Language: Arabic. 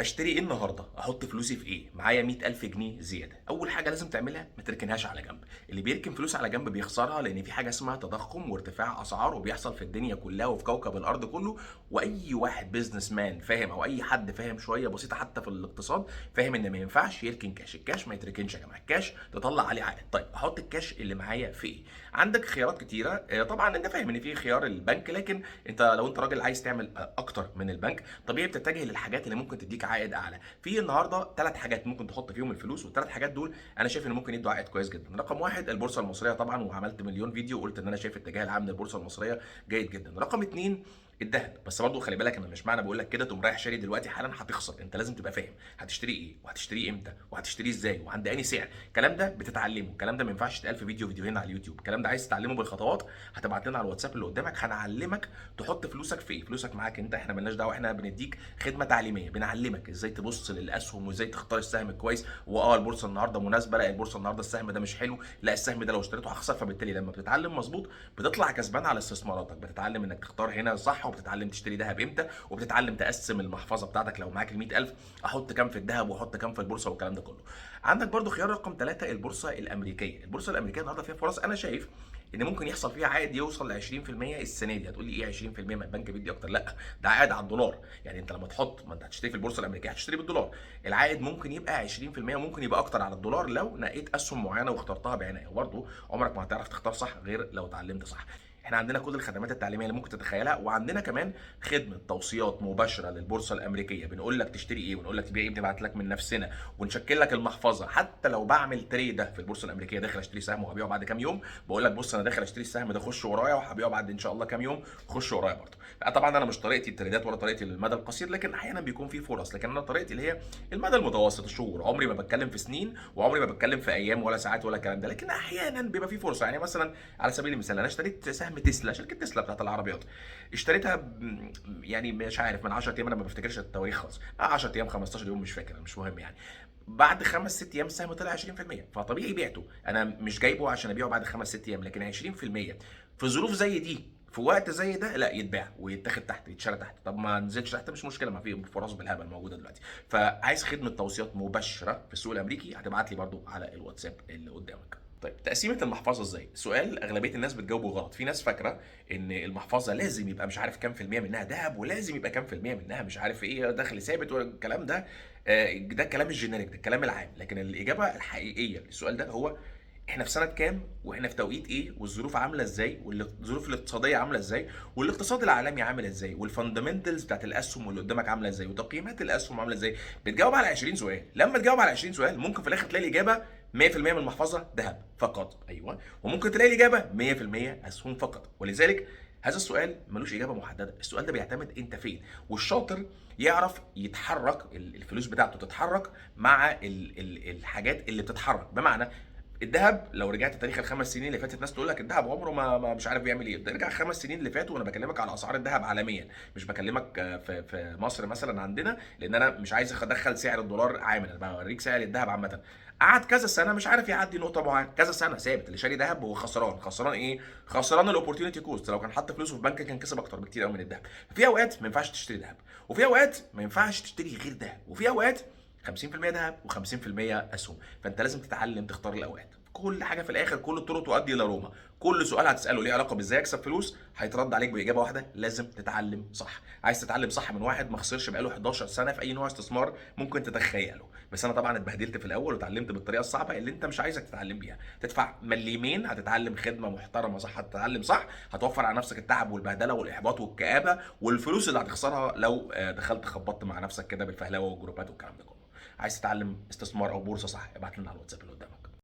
اشتري ايه النهارده؟ احط فلوسي في ايه؟ معايا 100,000 جنيه زياده. اول حاجه لازم تعملها ما تركنهاش على جنب. اللي بيركن فلوس على جنب بيخسرها، لان في حاجه اسمها تضخم وارتفاع اسعار، وبيحصل في الدنيا كلها وفي كوكب الارض كله. واي واحد بيزنس مان فاهم، او اي حد فاهم شويه بسيطه حتى في الاقتصاد، فاهم ان ما ينفعش يركن كاش. الكاش ما يتركنش يا جماعه، الكاش تطلع عليه عائد. طيب احط الكاش اللي معايا في ايه؟ عندك خيارات كتيره. طبعا انت فاهم ان في خيار البنك، لكن انت لو انت راجل عايز تعمل اكتر من البنك، طبيعي بتتجه للحاجات اللي ممكن تديك عائد اعلى. في النهارده ثلاث حاجات ممكن تحط فيهم الفلوس، والثلاث حاجات دول انا شايف ان ممكن يدوا عائد كويس جدا. رقم واحد البورصه المصريه طبعا، وعملت مليون فيديو وقلت ان انا شايف الاتجاه العام للبورصه المصريه جيد جدا. رقم اتنين الذهب. بس برضه خلي بالك، انا مش معنى بقول لك كده تقوم رايح شاري دلوقتي حالا هتخسر. انت لازم تبقى فاهم هتشتري ايه، وهتشتريه امتى، وهتشتريه ازاي، وعند انهي سعر. الكلام ده بتتعلمه، الكلام ده ما ينفعش يتقال في فيديوهين على اليوتيوب. الكلام ده عايز تتعلمه بالخطوات، هتبعت لنا على الواتساب اللي قدامك، هنعلمك تحط فلوسك في ايه. فلوسك معاك انت، احنا مالناش دعوه، احنا بنديك خدمه تعليميه، بنعلمك ازاي تبص للاسهم وازاي تختار السهم الكويس. البورصه النهارده مناسبه، لا البورصه النهارده السهم ده مش حلو، لا السهم ده لو اشتريته هخسر. فبالتالي لما بتتعلم مظبوط بتطلع كسبان على استثماراتك. بتتعلم انك تختار هنا صح، وبتتعلم تشتري ذهب امتى، وبتتعلم تقسم المحفظه بتاعتك لو معاك ال 100,000 احط كام في الذهب واحط كام في البورصه والكلام ده كله. عندك برضو خيار رقم ثلاثة البورصه الامريكيه. البورصه الامريكيه النهارده فيها فرص، انا شايف ان ممكن يحصل فيها عائد يوصل ل 20% السنه دي. هتقول لي ايه 20%؟ ما البنك بيدي اكتر. لا، ده عائد على الدولار. يعني انت لما تحط، ما انت هتشتري في البورصه الامريكيه هتشتري بالدولار، العائد ممكن يبقى 20%، وممكن يبقى اكتر على الدولار لو نقيت اسهم معينه واخترتها بعنايه. وبرضه عمرك ما هتعرف تختار صح غير لو اتعلمت صح. احنا عندنا كل الخدمات التعليميه اللي ممكن تتخيلها، وعندنا كمان خدمه توصيات مباشره للبورصه الامريكيه. بنقول لك تشتري ايه ونقول لك تبيع ايه، بنبعت لك من نفسنا ونشكل لك المحفظه. حتى لو بعمل تريده في البورصه الامريكيه، داخل اشتري سهم وهبيعه بعد كام يوم، بقول لك بص انا داخل اشتري السهم ده، خش ورايا، وهبيعه بعد ان شاء الله كام يوم، خش ورايا برضه. طبعا انا مش طريقتي التريدات ولا طريقتي للمدى القصير، لكن احيانا بيكون في فرص. لكن انا طريقتي اللي هي المدى المتوسط، الشهور. عمري ما بتكلم في سنين، وعمري ما بتكلم في ايام ولا ساعات ولا الكلام ده. لكن احيانا بيبقى في فرصه. يعني مثلا على سبيل المثال، انا اشتريت سهم تسلا، شركه تسلا بتاعت العربيات. اشتريتها يعني مش عارف من 10 ايام، انا ما بفتكرش التواريخ خالص، 10 ايام 15 يوم مش فاكر، مش مهم يعني. بعد 5 6 ايام السهم طلع 20%، فطبيعي بعته. انا مش جايبه عشان ابيعه بعد 5 6 ايام، لكن 20% في ظروف زي دي، في وقت زي ده، لا يتباع ويتاخد تحت، يتشرى تحت. طب ما نزلش تحت مش مشكله، ما في فرص بالهبل موجوده دلوقتي. فعايز خدمه توصيات مباشره في السوق الامريكي، هتبعت لي برضو على الواتساب اللي قدامك. طيب تقسيمه المحفظه ازاي؟ سؤال اغلبيه الناس بتجاوبه غلط. في ناس فاكره ان المحفظه لازم يبقى مش عارف كام في الميه منها ذهب، ولازم يبقى كام في الميه منها مش عارف ايه دخل ثابت والكلام ده. ده الكلام الجينيريك، ده الكلام العام. لكن الاجابه الحقيقيه للسؤال ده هو احنا في سنه كام، واحنا في توقيت ايه، والظروف عامله ازاي، والظروف الاقتصاديه عامله ازاي، والاقتصاد العالمي عامل ازاي، والفاندمنتالز بتاعت الاسهم اللي قدامك عامله ازاي، وتقييمات الاسهم عامله ازاي. بتجاوب على 20 سؤال. لما تجاوب على 20 سؤال ممكن في الاخر تلاقي الاجابه 100% من المحفظه ذهب فقط، ايوه، وممكن تلاقي الاجابه 100% اسهم فقط. ولذلك هذا السؤال ملوش اجابه محدده. السؤال ده بيعتمد انت فين. والشاطر يعرف يتحرك، الفلوس بتاعته تتحرك مع الحاجات اللي بتتحرك. بمعنى الذهب، لو رجعت تاريخ الخمس سنين اللي فاتت، ناس تقول لك الذهب عمره ما مش عارف بيعمل ايه. ارجع 5 سنين اللي فاتوا، وانا بكلمك على اسعار الذهب عالميا، مش بكلمك في مصر مثلا عندنا، لان انا مش عايز ادخل سعر الدولار عامل، انا بوريك سعر الذهب عامه. قعد كذا سنه مش عارف يعدي نقطه معينه، كذا سنه ثابت. اللي شاري ذهب هو خسران. خسران ايه؟ خسران الاوبورتيونيتي كوست. لو كان حط فلوسه في بنك كان كسب اكتر بكتير قوي من الذهب. في اوقات ما ينفعش تشتري ذهب، وفي اوقات ما ينفعش تشتري غير ذهب، وفي اوقات 50% ذهب و50% اسهم. فانت لازم تتعلم تختار الاوقات. كل حاجه في الاخر، كل الطرق تؤدي الى روما. كل سؤال هتساله ليه علاقه بازاي اكسب فلوس هيترد عليك باجابه واحده: لازم تتعلم صح. عايز تتعلم صح من واحد ما خسرش بقاله 11 سنه في اي نوع استثمار ممكن تتخيله. بس انا طبعا اتبهدلت في الاول وتعلمت بالطريقه الصعبه اللي انت مش عايزك تتعلم بيها. تدفع مليمين هتتعلم خدمه محترمه صح، هتتعلم صح، هتوفر على نفسك التعب والبهدله والاحباط والكآبه والفلوس اللي هتخسرها لو دخلت خبطت مع نفسك كده بالفهلوه والجروبات والكلام ده كله. عايز تتعلم استثمار او بورصه صح، ابعت لنا على الواتساب اللي قدامك.